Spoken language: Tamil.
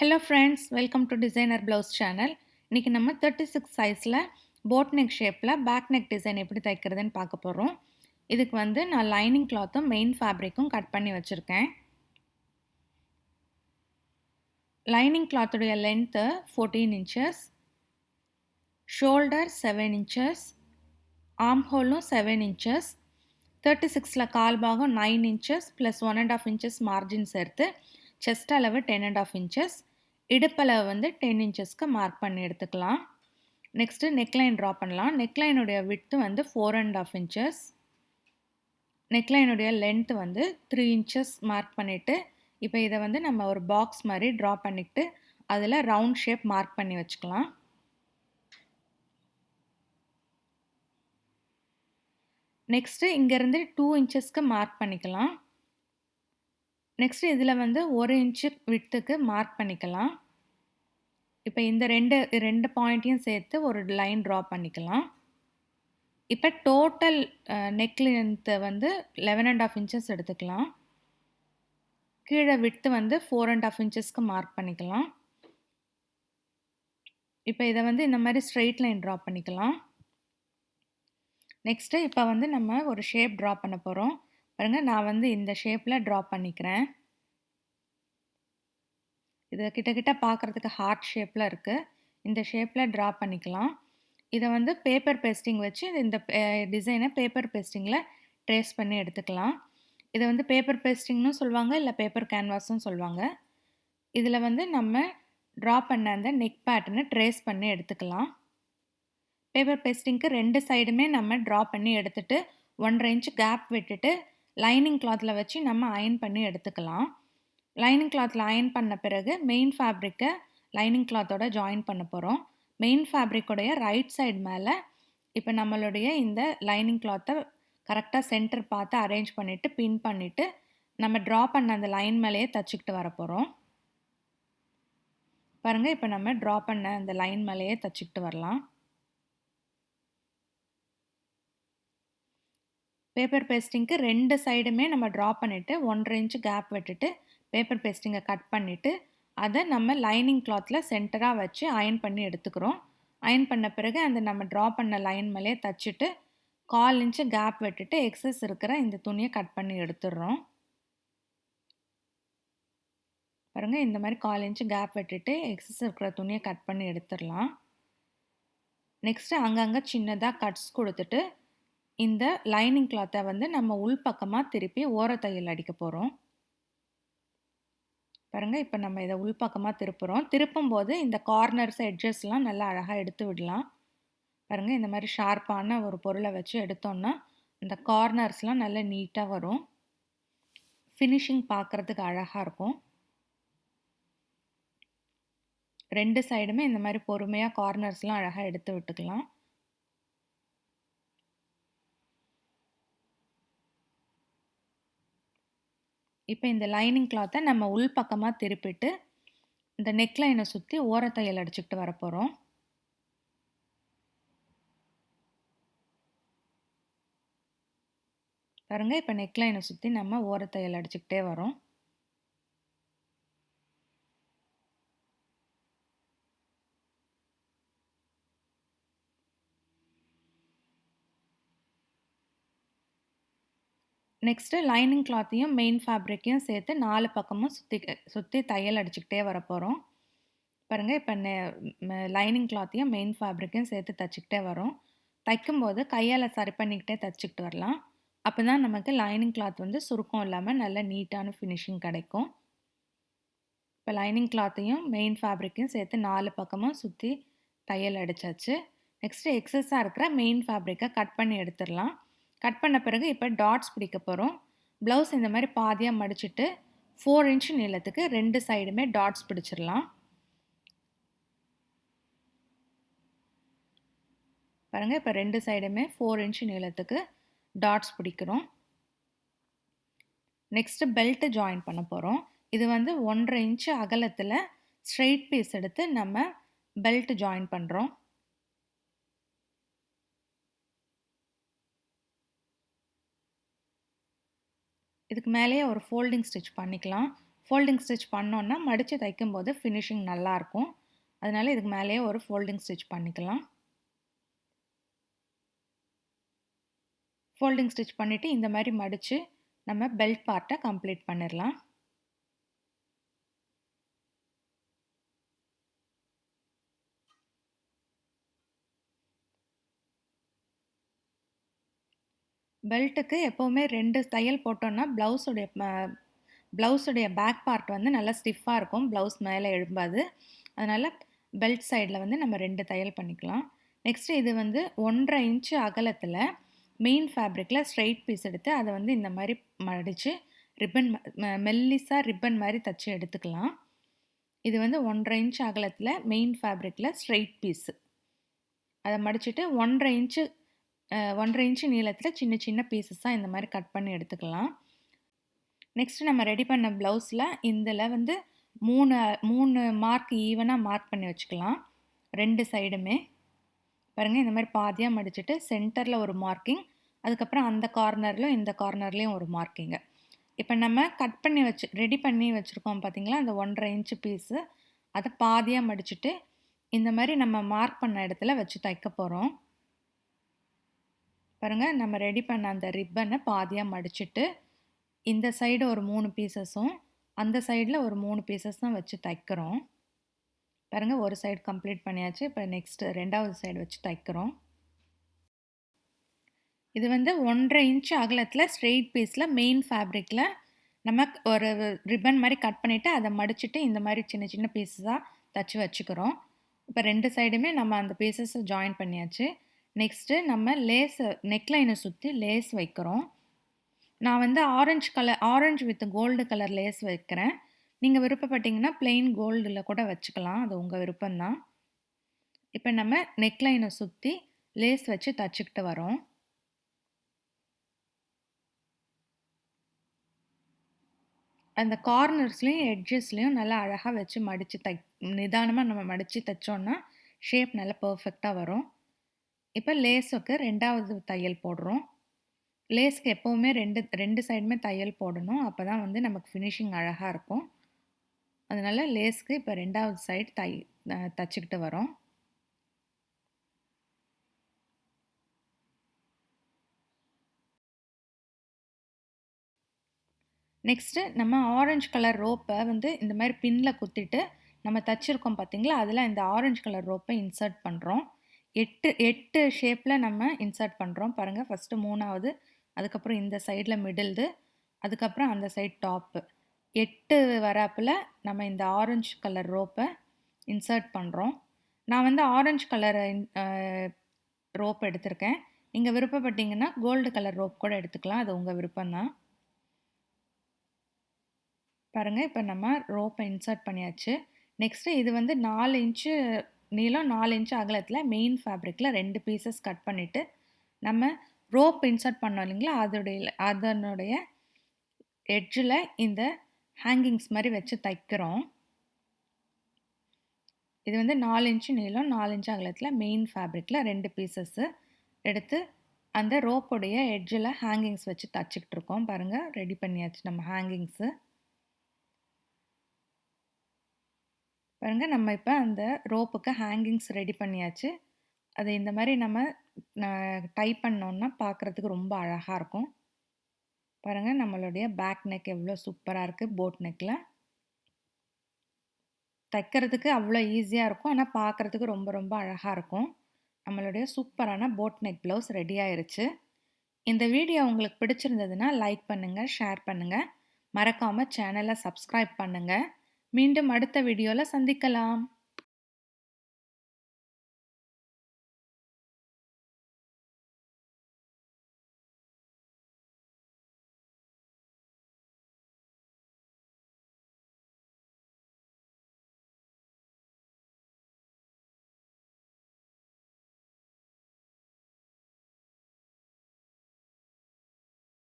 Hello friends, welcome to Designer Blouse channel. இன்னைக்கு நம்ம 36 சைஸ்ல boat neck ஷேப்ல back neck டிசைன் எப்படி தைக்கிறதுன்னு பார்க்க போறோம். இதுக்கு வந்து நான் லைனிங் கிளாத்தும் மெயின் ஃபேப்ரிக்கும் கட் பண்ணி வச்சிருக்கேன். லைனிங் கிளாத்துடைய length 14 inches, shoulder 7 inches, arm hole 7 inches, 36ல கால் பாகம் 9 inches plus 1.5 inches margin சேர்த்து chest அளவு 10.5 inches, இடுப்பளவு வந்து 10 inchesக்கு மார்க் பண்ணி எடுத்துக்கலாம். நெக்ஸ்ட் நெக்லைன் ட்ரா பண்ணலாம். நெக்லைனுடைய விட்த் வந்து 4.5 inches, நெக்லைனுடைய லென்த் வந்து 3 inches மார்க் பண்ணிட்டு இப்போ இதை வந்து நம்ம ஒரு பாக்ஸ் மாதிரி ட்ரா பண்ணிட்டு அதில் ரவுண்ட் ஷேப் மார்க் பண்ணி வச்சுக்கலாம். நெக்ஸ்ட் இங்கேருந்து 2 inchesக்கு மார்க் பண்ணிக்கலாம். நெக்ஸ்ட் இதில் வந்து 1 inch விட்த்துக்கு மார்க் பண்ணிக்கலாம். இப்போ இந்த ரெண்டு பாயிண்ட்டையும் சேர்த்து ஒரு லைன் ட்ரா பண்ணிக்கலாம். இப்போ டோட்டல் நெக் லென்த்தை வந்து 11.5 inches எடுத்துக்கலாம். கீழே விட்த்து வந்து 4.5 inchesக்கு மார்க் பண்ணிக்கலாம். இப்போ இதை வந்து இந்த மாதிரி ஸ்ட்ரெயிட் லைன் ட்ரா பண்ணிக்கலாம். நெக்ஸ்ட்டு இப்போ வந்து நம்ம ஒரு ஷேப் ட்ரா பண்ண போகிறோம். பாருங்கள், நான் வந்து இந்த ஷேப்பில் ட்ரா பண்ணிக்கிறேன். இது கிட்ட பார்க்குறதுக்கு ஹார்ட் ஷேப்பில் இருக்குது. இந்த ஷேப்பில் ட்ரா பண்ணிக்கலாம். இதை வந்து பேப்பர் பேஸ்டிங் வச்சு இந்த டிசைனை பேப்பர் பேஸ்டிங்கில் ட்ரேஸ் பண்ணி எடுத்துக்கலாம். இதை வந்து பேப்பர் பேஸ்டிங்னு சொல்லுவாங்க, இல்லை பேப்பர் கேன்வாஸும் சொல்லுவாங்க. இதில் வந்து நம்ம ட்ரா பண்ண அந்த நெக் பேட்டர்னை ட்ரேஸ் பண்ணி எடுத்துக்கலாம். பேப்பர் பேஸ்டிங்க்கு ரெண்டு சைடுமே நம்ம ட்ரா பண்ணி எடுத்துட்டு 1.5 inch கேப் விட்டுட்டு லைனிங் கிளாத்தில் வச்சு நம்ம அயன் பண்ணி எடுத்துக்கலாம். லைனிங் கிளாத்தில் அயன் பண்ண பிறகு மெயின் ஃபேப்ரிக்கை லைனிங் கிளாத்தோட ஜாயின் பண்ண போகிறோம். மெயின் ஃபேப்ரிக்கோடைய ரைட் சைடு மேலே இப்போ நம்மளுடைய இந்த லைனிங் கிளாத்தை கரெக்டாக சென்டர் பார்த்து அரேஞ்ச் பண்ணிவிட்டு பின் பண்ணிவிட்டு நம்ம ட்ரா பண்ண அந்த லைன் மேலேயே தச்சுக்கிட்டு வர போகிறோம். பாருங்கள், இப்போ நம்ம ட்ரா பண்ண அந்த லைன் மேலேயே தச்சுக்கிட்டு வரலாம். பேப்பர் பேஸ்டிங்க்கு ரெண்டு சைடுமே நம்ம ட்ரா பண்ணிவிட்டு 1.5 inch கேப் விட்டுட்டு பேப்பர் பேஸ்டிங்கை கட் பண்ணிவிட்டு அதை நம்ம லைனிங் கிளாத்தில் சென்டராக வச்சு அயன் பண்ணி எடுத்துக்கிறோம். அயன் பண்ண பிறகு அந்த நம்ம ட்ரா பண்ண லைன் மேலே தச்சுட்டு 1/4 inch கேப் விட்டுட்டு எக்ஸஸ் இருக்கிற இந்த துணியை கட் பண்ணி எடுத்துடுறோம். பாருங்கள், இந்த மாதிரி 1/4 inch கேப் விட்டுட்டு எக்ஸஸ் இருக்கிற துணியை கட் பண்ணி எடுத்துடலாம். நெக்ஸ்ட்டு அங்கங்கே சின்னதாக கட்ஸ் கொடுத்துட்டு இந்த லைனிங் கிளாத்தை வந்து நம்ம உள் பக்கமாக திருப்பி ஓரத்தையல் அடிக்க போகிறோம். பாருங்கள், இப்போ நம்ம இதை உள் பக்கமாக திருப்புறோம். திருப்பும் போது இந்த கார்னர்ஸ் எட்ஜஸ்லாம் நல்லா அழகாக எடுத்து விடலாம். பாருங்கள், இந்த மாதிரி ஷார்ப்பான ஒரு பொருளை வச்சு எடுத்தோம்னா இந்த கார்னர்ஸ்லாம் நல்லா நீட்டாக வரும். ஃபினிஷிங் பார்க்குறதுக்கு அழகாக இருக்கும். ரெண்டு சைடுமே இந்த மாதிரி பொறுமையாக கார்னர்ஸ்லாம் அழகாக எடுத்து விட்டுக்கலாம். இப்போ இந்த லைனிங் கிளாத்தை நம்ம உள் பக்கமாக திருப்பிட்டு இந்த நெக்லைனை சுற்றி ஓரத்தையல் அடிச்சுக்கிட்டு வர போகிறோம். பாருங்கள், இப்போ நெக்லைனை சுற்றி நம்ம ஓரத்தையல் அடிச்சுக்கிட்டே வரோம். நெக்ஸ்ட்டு லைனிங் கிளாத்தையும் மெயின் ஃபேப்ரிக்கையும் சேர்த்து 4 பக்கமும் சுற்றி தையல் அடிச்சுக்கிட்டே வர போகிறோம். பாருங்கள், இப்போ லைனிங் கிளாத்தையும் மெயின் ஃபேப்ரிக்கையும் சேர்த்து தைச்சிக்கிட்டே வரோம். தைக்கும்போது கையால் சரி பண்ணிக்கிட்டே தைச்சிக்கிட்டு வரலாம். அப்போ தான் நமக்கு லைனிங் கிளாத் வந்து சுருக்கம் இல்லாமல் நல்ல நீட்டான ஃபினிஷிங் கிடைக்கும். இப்போ லைனிங் கிளாத்தையும் மெயின் ஃபேப்ரிக்கையும் சேர்த்து 4 பக்கமும் சுற்றி தையல் அடித்தாச்சு. நெக்ஸ்ட்டு எக்ஸஸாக இருக்கிற மெயின் ஃபேப்ரிக்கை கட் பண்ணி எடுத்துடலாம். கட் பண்ண பிறகு இப்போ டாட்ஸ் பிடிக்க போகிறோம். ப்ளவுஸ் இந்த மாதிரி பாதியாக மடிச்சுட்டு 4 inch நீளத்துக்கு ரெண்டு சைடுமே டாட்ஸ் பிடிச்சிடலாம். பாருங்கள், இப்போ ரெண்டு சைடுமே 4 inch நீளத்துக்கு டாட்ஸ் பிடிக்கிறோம். நெக்ஸ்ட்டு பெல்ட்டு ஜாயின் பண்ண போகிறோம். இது வந்து 1.5 inch அகலத்தில் ஸ்ட்ரெயிட் பீஸ் எடுத்து நம்ம பெல்ட் ஜாயின் பண்ணுறோம். இதுக்கு மேலேயே ஒரு ஃபோல்டிங் ஸ்டிச் பண்ணிக்கலாம். ஃபோல்டிங் ஸ்டிச் பண்ணோன்னா மடித்து தைக்கும்போது ஃபினிஷிங் நல்லாயிருக்கும். அதனால் இதுக்கு மேலேயே ஒரு ஃபோல்டிங் ஸ்டிச் பண்ணிக்கலாம். ஃபோல்டிங் ஸ்டிச் பண்ணிவிட்டு இந்த மாதிரி மடித்து நம்ம பெல்ட் பார்ட்டை கம்ப்ளீட் பண்ணிடலாம். பெல்ட்டுக்கு எப்போவுமே 2 தையல் போட்டோன்னா ப்ளவுஸுடைய பேக் பார்ட் வந்து நல்லா ஸ்டிஃபாக இருக்கும். ப்ளவுஸ் மேலே எழும்பாது. அதனால் பெல்ட் சைடில் வந்து நம்ம 2 தையல் பண்ணிக்கலாம். நெக்ஸ்ட்டு இது வந்து 1.5 இன்ச்சு அகலத்தில் மெயின் ஃபேப்ரிக்கில் ஸ்ட்ரெயிட் பீஸ் எடுத்து அதை வந்து இந்த மாதிரி மடித்து ரிப்பன் மெல்லிஸாக ரிப்பன் மாதிரி தச்சு எடுத்துக்கலாம். இது வந்து 1.5 இன்ச்சு அகலத்தில் மெயின் ஃபேப்ரிக்கில் ஸ்ட்ரெயிட் பீஸு அதை மடிச்சுட்டு 1.5 இன்ச்சு நீளத்தில் சின்ன சின்ன பீசஸாக இந்த மாதிரி கட் பண்ணி எடுத்துக்கலாம். நெக்ஸ்ட்டு நம்ம ரெடி பண்ண ப்ளவுஸில் இதில் வந்து 3 மார்க் ஈவனாக மார்க் பண்ணி வச்சுக்கலாம். 2 சைடுமே பாருங்கள், இந்த மாதிரி பாதியாக மடிச்சுட்டு சென்டரில் ஒரு மார்க்கிங், அதுக்கப்புறம் அந்த கார்னரில் இந்த கார்னர்லேயும் ஒரு மார்க்கிங்கு. இப்போ நம்ம கட் பண்ணி ரெடி பண்ணி வச்சுருக்கோம் பார்த்தீங்களா, அந்த 1.5 இன்ச்சு பீஸு அதை பாதியாக மடிச்சுட்டு இந்த மாதிரி நம்ம மார்க் பண்ண இடத்துல வச்சு தைக்க போகிறோம். பாருங்கள், நம்ம ரெடி பண்ண அந்த ரிப்பனை பாதியாக மடிச்சுட்டு இந்த சைடு ஒரு 3 பீசஸும் அந்த சைடில் ஒரு 3 பீசஸும் வச்சு தைக்கிறோம். பாருங்கள், ஒரு சைடு கம்ப்ளீட் பண்ணியாச்சு. இப்போ நெக்ஸ்ட்டு 2வது சைடு வச்சு தைக்கிறோம். இது வந்து 1.5 இன்ச்சு அகலத்தில் ஸ்ட்ரெயிட் பீஸில் மெயின் ஃபேப்ரிக்கில் நம்ம ஒரு ரிப்பன் மாதிரி கட் பண்ணிவிட்டு அதை மடிச்சுட்டு இந்த மாதிரி சின்ன சின்ன பீஸஸாக தச்சு வச்சுக்கிறோம். இப்போ 2 சைடுமே நம்ம அந்த பீசஸை ஜாயின் பண்ணியாச்சு. நெக்ஸ்ட்டு நம்ம நெக்லைனை சுற்றி லேஸ் வைக்கிறோம். நான் வந்து orange with gold colour lace வைக்கிறேன். நீங்கள் விருப்பப்பட்டீங்கன்னா பிளெயின் கோல்டில் கூட வச்சுக்கலாம். அது உங்கள் விருப்பம்தான். இப்போ நம்ம நெக்லைனை சுற்றி லேஸ் வச்சு தச்சுக்கிட்டு வரோம். அந்த கார்னர்ஸ்லேயும் எட்ஜஸ்லேயும் நல்லா அழகாக வச்சு மடித்து நிதானமாக நம்ம மடித்து தைச்சோன்னா ஷேப் நல்லா பர்ஃபெக்டாக வரும். இப்போ லேஸுக்கு 2வது தையல் போடுறோம். லேஸ்க்கு எப்போவுமே 2 சைடுமே தையல் போடணும். அப்போ தான் வந்து நமக்கு ஃபினிஷிங் அழகாக இருக்கும். அதனால் லேஸ்க்கு இப்போ 2வது சைடு தச்சுக்கிட்டு வரோம். நெக்ஸ்ட்டு நம்ம ஆரஞ்சு கலர் ரோப்பை வந்து இந்த மாதிரி பின்னில் குத்திட்டு நம்ம தச்சுருக்கோம் பார்த்தீங்களா, அதில் இந்த ஆரஞ்சு கலர் ரோப்பை இன்சர்ட் பண்ணுறோம். 8 ஷேப்பில் நம்ம இன்சர்ட் பண்ணுறோம். பாருங்கள், ஃபஸ்ட்டு 3வது, அதுக்கப்புறம் இந்த சைடில் மிடில்து, அதுக்கப்புறம் அந்த சைடு டாப்பு. 8 வராப்பில் நம்ம இந்த ஆரஞ்சு கலர் ரோப்பை இன்சர்ட் பண்ணுறோம். நான் வந்து ஆரஞ்சு கலர் ரோப் எடுத்திருக்கேன். நீங்கள் விருப்பப்பட்டீங்கன்னா கோல்டு கலர் ரோப் கூட எடுத்துக்கலாம். அது உங்கள் விருப்பம்தான். பாருங்கள், இப்போ நம்ம ரோப்பை இன்சர்ட் பண்ணியாச்சு. நெக்ஸ்ட்டு இது வந்து 4 இன்ச்சு நீளம், 4 இன்ச்சு அகலத்தில் மெயின் ஃபேப்ரிக்கில் 2 பீசஸ் கட் பண்ணிவிட்டு நம்ம ரோப் இன்சர்ட் பண்ணோம் இல்லைங்களா, அதனுடைய எட்ஜில் இந்த ஹேங்கிங்ஸ் மாதிரி வச்சு தைக்கிறோம். இது வந்து 4 இன்ச்சு நீளம், 4 இன்ச்சு அகலத்தில் மெயின் ஃபேப்ரிக்கில் 2 பீசஸ்ஸு எடுத்து அந்த ரோப்புடைய எட்ஜில் ஹேங்கிங்ஸ் வச்சு தச்சுக்கிட்டு இருக்கோம். பாருங்கள், ரெடி பண்ணியாச்சு நம்ம ஹேங்கிங்ஸு. பாருங்கள், நம்ம இப்போ அந்த ரோப்புக்கு ஹேங்கிங்ஸ் ரெடி பண்ணியாச்சு. அது இந்த மாதிரி நம்ம டை பண்ணோன்னா பார்க்குறதுக்கு ரொம்ப அழகாக இருக்கும். பாருங்கள், நம்மளுடைய பேக் நெக் எவ்வளோ சூப்பராக இருக்குது. போட் நெக்கில் தைக்கிறதுக்கு அவ்வளோ ஈஸியாக இருக்கும். ஆனால் பார்க்குறதுக்கு ரொம்ப ரொம்ப அழகாக இருக்கும். நம்மளுடைய சூப்பரான போட் நெக் ப்ளவுஸ் ரெடி ஆயிருச்சு. இந்த வீடியோ உங்களுக்கு பிடிச்சிருந்ததுன்னா லைக் பண்ணுங்கள், ஷேர் பண்ணுங்கள். மறக்காமல் சேனலை சப்ஸ்கிரைப் பண்ணுங்கள். மீண்டும் அடுத்த வீடியோவில் சந்திக்கலாம்.